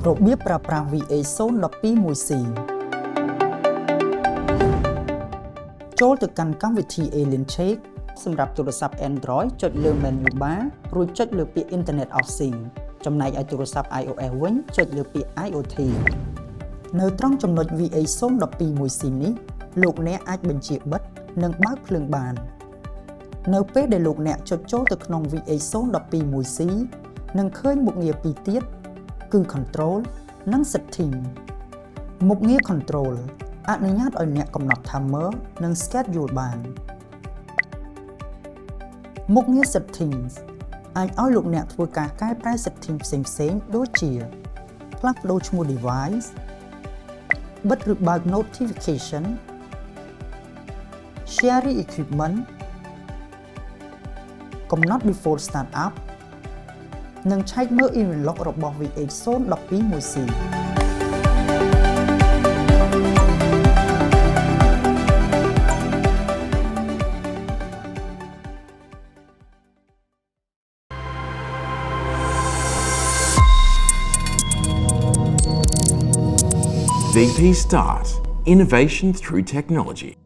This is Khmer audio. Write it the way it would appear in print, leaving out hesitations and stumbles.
របៀបប្រើប្រាស់ VH-012-1C ចូលទៅកាន់កម្មវិធី Alien Check សម្រាប់ទូរស័ព្ទ Android ចុចលើ menu bar រួចចុចលើពាក្យ Internet of Things ចំណែកឲ្យទូរស័ព្ទ iOS វិញចុចលើពាក្យ IoT នៅត្រង់ចំណុច VH-012-1C នេះលោកអ្នកអាចបញ្ជាបិទនិងបើកភ្លើងបាននៅពេលដែលលោកអ្នកចុចចូលទៅក្នុង VH-012-1C នឹងឃើញមុខងារពីរទៀតគឺ Control និង Setting មុខងារ Control អនុញ្ញាតឲ្យអ្នកកំណត់ Timer និង Schedule បានមុខងារ Settings អាចឲ្យលោកអ្នកធ្វើការកែប្រែ Setting ផ្សេងៗដូចជាផ្លាស់ប្ដូរឈ្មោះ Device បិទឬបើក Notification Sharing Equipment កំណត់ VP.Start និងឆែកមើល Email log របស់ VH-012-1C VP.Start, innovation through technology.